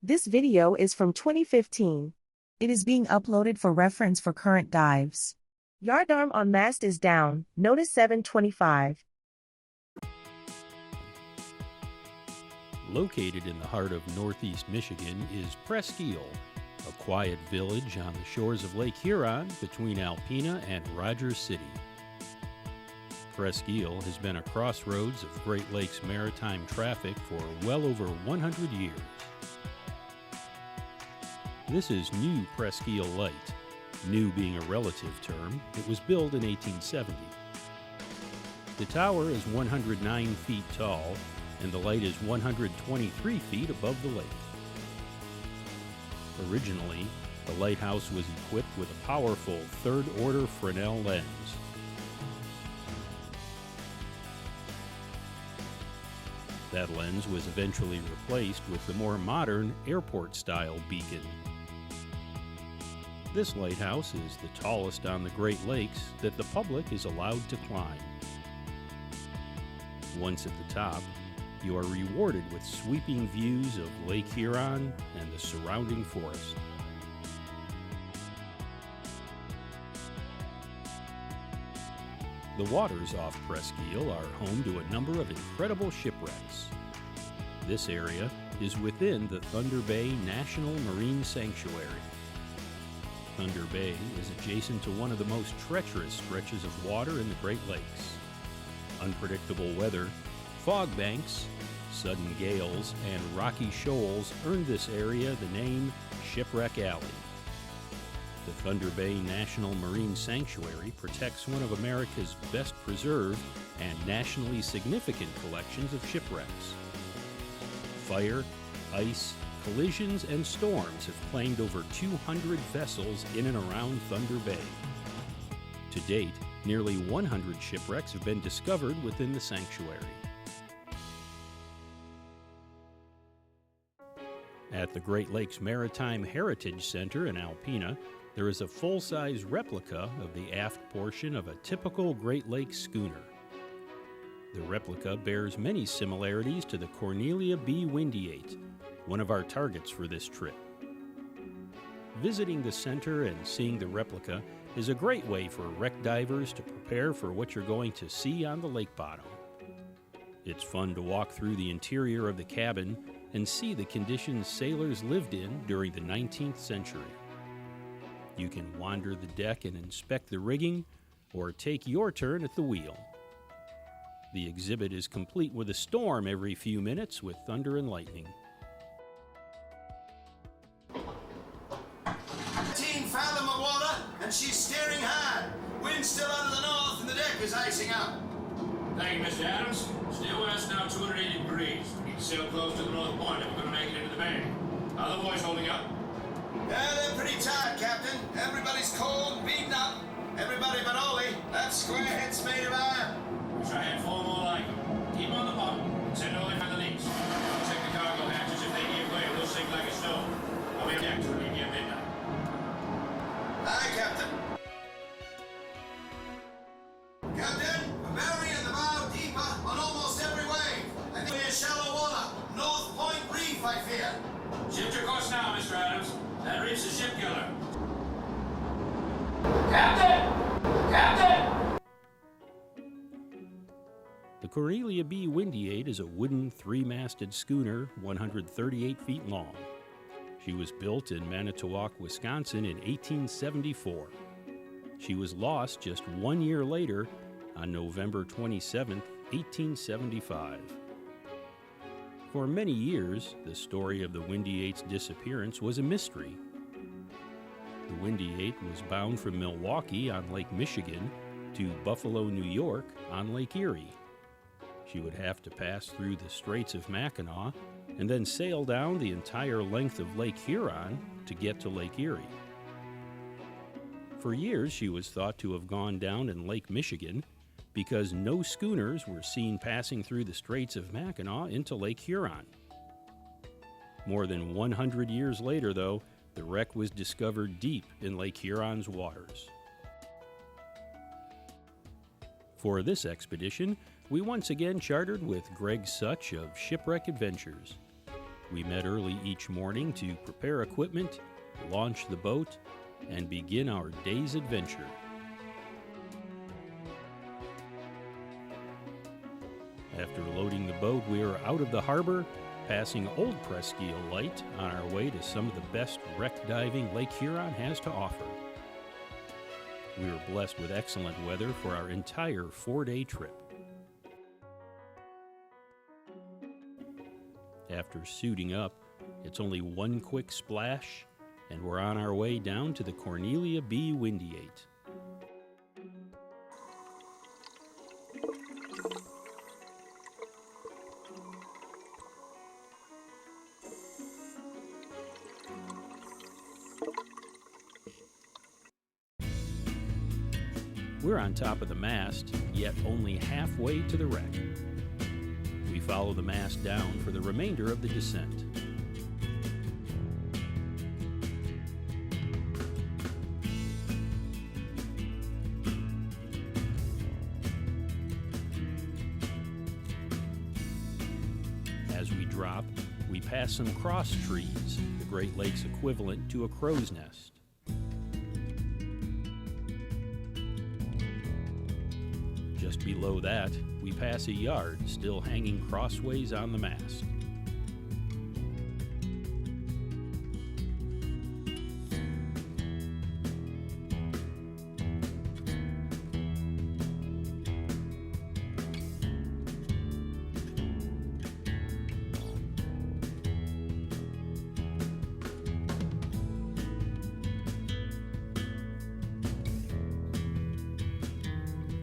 This video is from 2015. It is being uploaded for reference for current dives. Yardarm on mast is down, notice 725. Located in the heart of northeast Michigan is Presqu'Île, a quiet village on the shores of Lake Huron between Alpena and Rogers City. Presqu'Île has been a crossroads of Great Lakes maritime traffic for well over 100 years. This is New Presqu'Île Light, new being a relative term. It was built in 1870. The tower is 109 feet tall, and the light is 123 feet above the lake. Originally, the lighthouse was equipped with a powerful third-order Fresnel lens. That lens was eventually replaced with the more modern airport-style beacon. This lighthouse is the tallest on the Great Lakes that the public is allowed to climb. Once at the top, you are rewarded with sweeping views of Lake Huron and the surrounding forest. The waters off Presqu'Île are home to a number of incredible shipwrecks. This area is within the Thunder Bay National Marine Sanctuary. Thunder Bay is adjacent to one of the most treacherous stretches of water in the Great Lakes. Unpredictable weather, fog banks, sudden gales, and rocky shoals earned this area the name Shipwreck Alley. The Thunder Bay National Marine Sanctuary protects one of America's best preserved and nationally significant collections of shipwrecks. Fire, ice, collisions, and storms have claimed over 200 vessels in and around Thunder Bay. To date, nearly 100 shipwrecks have been discovered within the sanctuary. At the Great Lakes Maritime Heritage Center in Alpena, there is a full-size replica of the aft portion of a typical Great Lakes schooner. The replica bears many similarities to the Cornelia B. Windiate, one of our targets for this trip. Visiting the center and seeing the replica is a great way for wreck divers to prepare for what you're going to see on the lake bottom. It's fun to walk through the interior of the cabin and see the conditions sailors lived in during the 19th century. You can wander the deck and inspect the rigging, or take your turn at the wheel. The exhibit is complete with a storm every few minutes with thunder and lightning. 18 fathom of water, and she's steering hard. Wind still out of the north, and the deck is icing up. Thank you, Mr. Adams. Still west now 280 degrees. Need to sail close to the north point if we're going to make it into the bay. How are the boys holding up? Yeah, they're pretty tired, Captain. Everybody's cold, beaten up. Everybody but Ollie. That square head's made of iron. Wish I had 4 more like them. Keep on the bottom. Send Ollie for the leaks. I'll check the cargo hatches. If they give way, we'll sink like a stone. I'll be back to leave you at midnight. Aye, Captain. Captain, we're burying the bow deeper on almost every wave. I think we're shallow water. North Point Reef, I fear. Shift your course now, Mr. Adams. That reef's a ship killer. Captain! Captain! The Cornelia B. Windiate is a wooden 3-masted schooner 138 feet long. She was built in Manitowoc, Wisconsin in 1874. She was lost just 1 year later on November 27, 1875. For many years, the story of the Windiate's disappearance was a mystery. The Windiate was bound from Milwaukee on Lake Michigan to Buffalo, New York on Lake Erie. She would have to pass through the Straits of Mackinac and then sail down the entire length of Lake Huron to get to Lake Erie. For years, she was thought to have gone down in Lake Michigan because no schooners were seen passing through the Straits of Mackinac into Lake Huron. More than 100 years later, though, the wreck was discovered deep in Lake Huron's waters. For this expedition, we once again chartered with Greg Such of Shipwreck Adventures. We met early each morning to prepare equipment, launch the boat, and begin our day's adventure. After loading the boat, we were out of the harbor, passing Old Presqu'île Light on our way to some of the best wreck diving Lake Huron has to offer. We were blessed with excellent weather for our entire 4-day trip. After suiting up, it's only one quick splash, and we're on our way down to the Cornelia B. Windiate. We're on top of the mast, yet only halfway to the wreck. We follow the mast down for the remainder of the descent. As we drop, we pass some cross trees, the Great Lakes equivalent to a crow's nest. Just below that, we pass a yard still hanging crossways on the mast.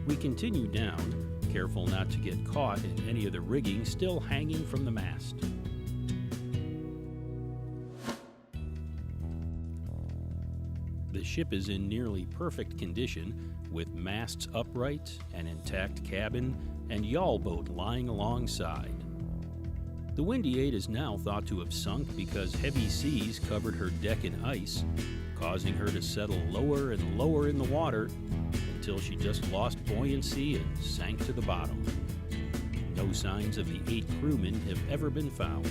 We continue down, careful not to get caught in any of the rigging still hanging from the mast. The ship is in nearly perfect condition, with masts upright, an intact cabin, and yawl boat lying alongside. The Windiate is now thought to have sunk because heavy seas covered her deck in ice, causing her to settle lower and lower in the water until she just lost buoyancy and sank to the bottom. No signs of the 8 crewmen have ever been found.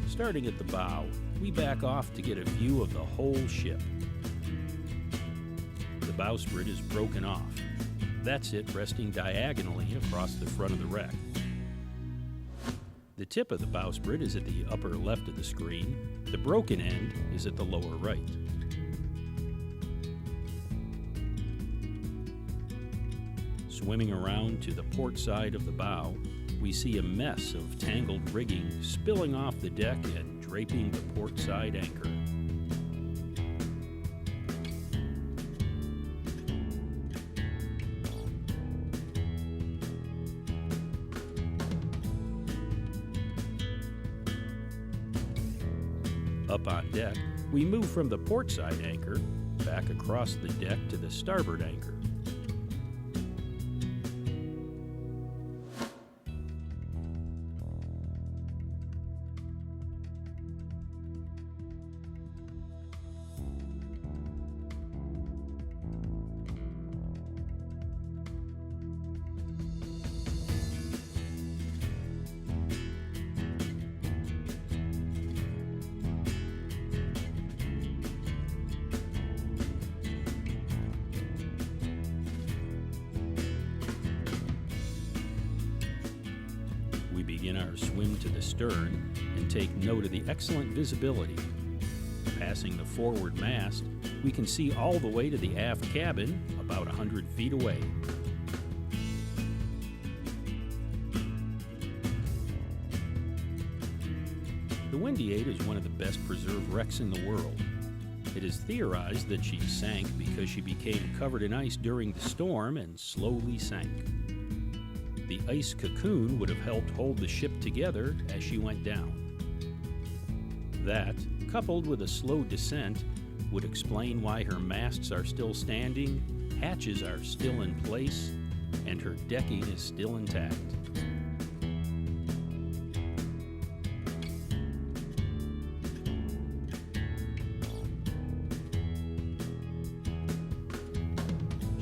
Starting at the bow, we back off to get a view of the whole ship. The bowsprit is broken off. That's it resting diagonally across the front of the wreck. The tip of the bowsprit is at the upper left of the screen. The broken end is at the lower right. Swimming around to the port side of the bow, we see a mess of tangled rigging spilling off the deck and draping the port side anchor. Up on deck, we move from the port side anchor back across the deck to the starboard anchor. We begin our swim to the stern and take note of the excellent visibility. Passing the forward mast, we can see all the way to the aft cabin, about 100 feet away. The Windiate is one of the best preserved wrecks in the world. It is theorized that she sank because she became covered in ice during the storm and slowly sank. The ice cocoon would have helped hold the ship together as she went down. That, coupled with a slow descent, would explain why her masts are still standing, hatches are still in place, and her decking is still intact.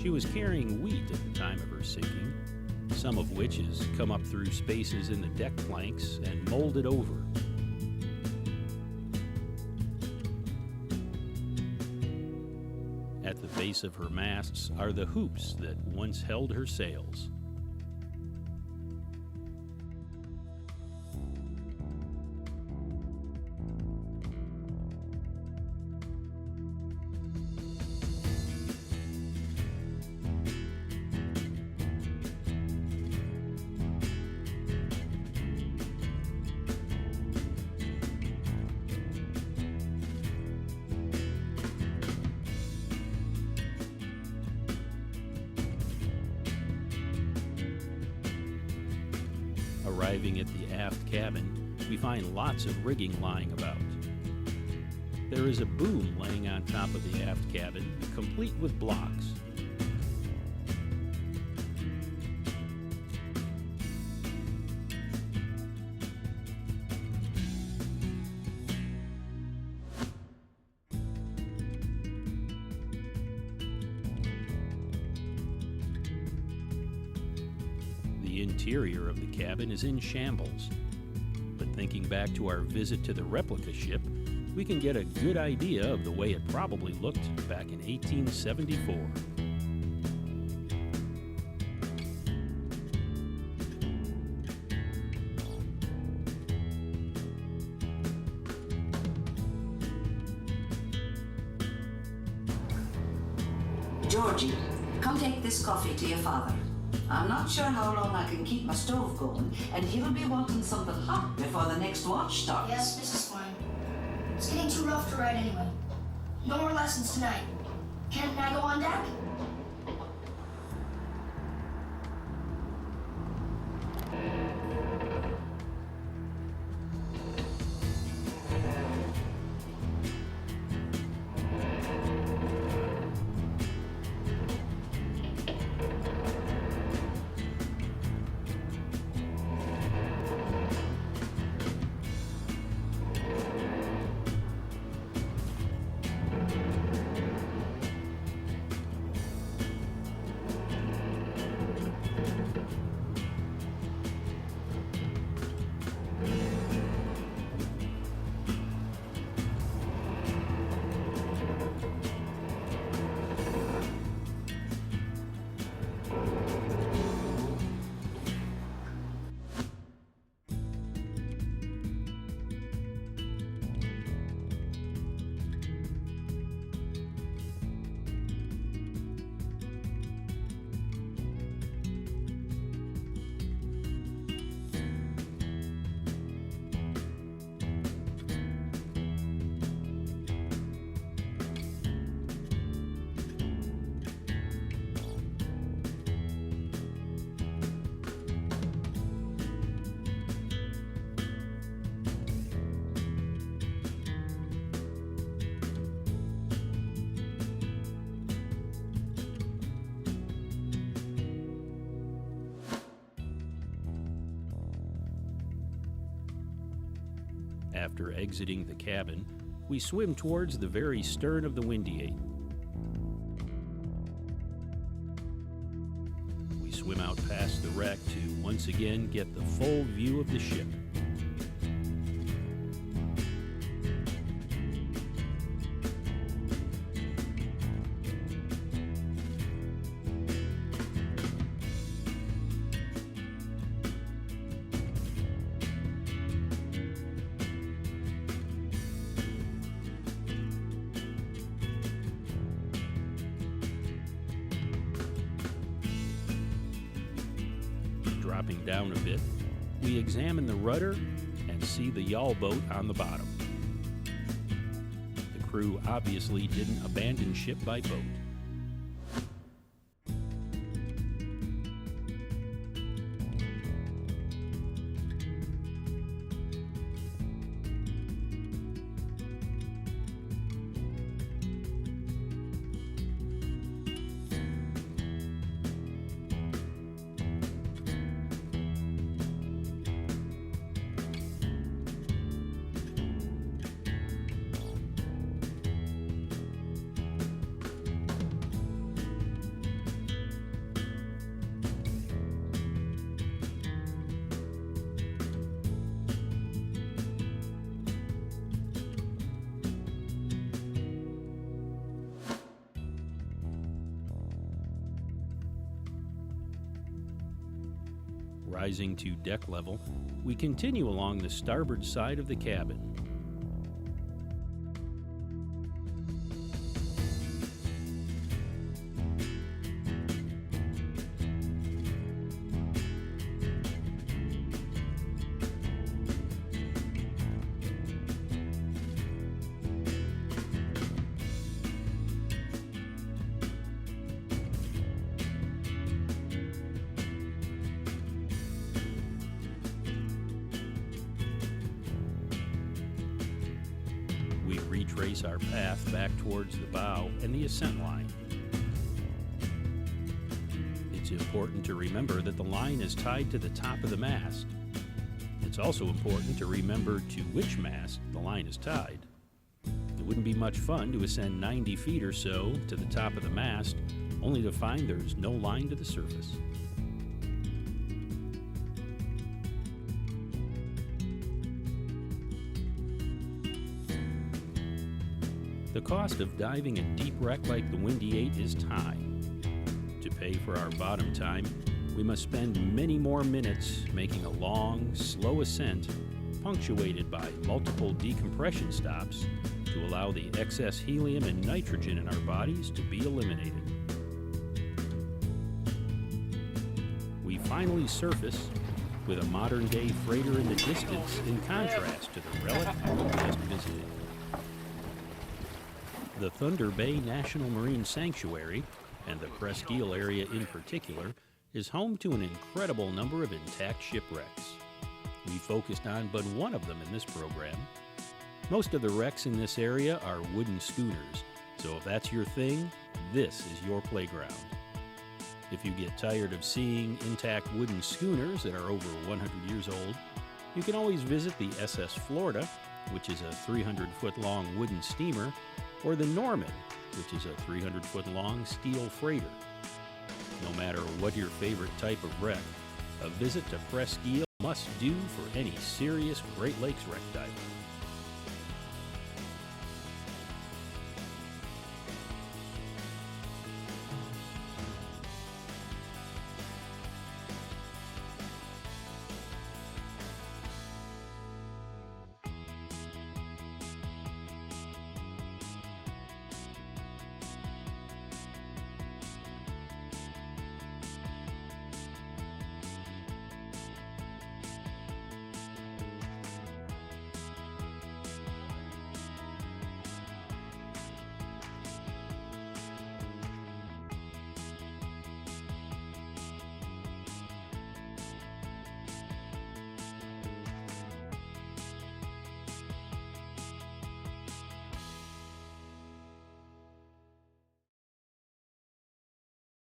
She was carrying wheat at the time of her sinking, some of which has come up through spaces in the deck planks and molded over. At the base of her masts are the hoops that once held her sails. Arriving at the aft cabin, we find lots of rigging lying about. There is a boom laying on top of the aft cabin, complete with blocks. The interior of the cabin is in shambles, but thinking back to our visit to the replica ship, we can get a good idea of the way it probably looked back in 1874. Georgie, come take this coffee to your father. I'm not sure how long I can keep my stove going, and he'll be wanting something hot before the next watch starts. Yes, Mrs. Klein. It's getting too rough to ride anyway. No more lessons tonight. Can I go on deck? After exiting the cabin, we swim towards the very stern of the Windiate. We swim out past the wreck to once again get the full view of the ship. Dropping down a bit, we examine the rudder and see the yawl boat on the bottom. The crew obviously didn't abandon ship by boat. Rising to deck level, we continue along the starboard side of the cabin. We retrace our path back towards the bow and the ascent line. It's important to remember that the line is tied to the top of the mast. It's also important to remember to which mast the line is tied. It wouldn't be much fun to ascend 90 feet or so to the top of the mast, only to find there's no line to the surface. The cost of diving a deep wreck like the Windiate is time. To pay for our bottom time, we must spend many more minutes making a long, slow ascent, punctuated by multiple decompression stops to allow the excess helium and nitrogen in our bodies to be eliminated. We finally surface with a modern-day freighter in the distance in contrast to the relic we just visited. The Thunder Bay National Marine Sanctuary, and the Presqu'île area in particular, is home to an incredible number of intact shipwrecks. We focused on but one of them in this program. Most of the wrecks in this area are wooden schooners, so if that's your thing, this is your playground. If you get tired of seeing intact wooden schooners that are over 100 years old, you can always visit the SS Florida, which is a 300-foot-long wooden steamer, or the Norman, which is a 300-foot-long steel freighter. No matter what your favorite type of wreck, a visit to Presqu'île must do for any serious Great Lakes wreck diver.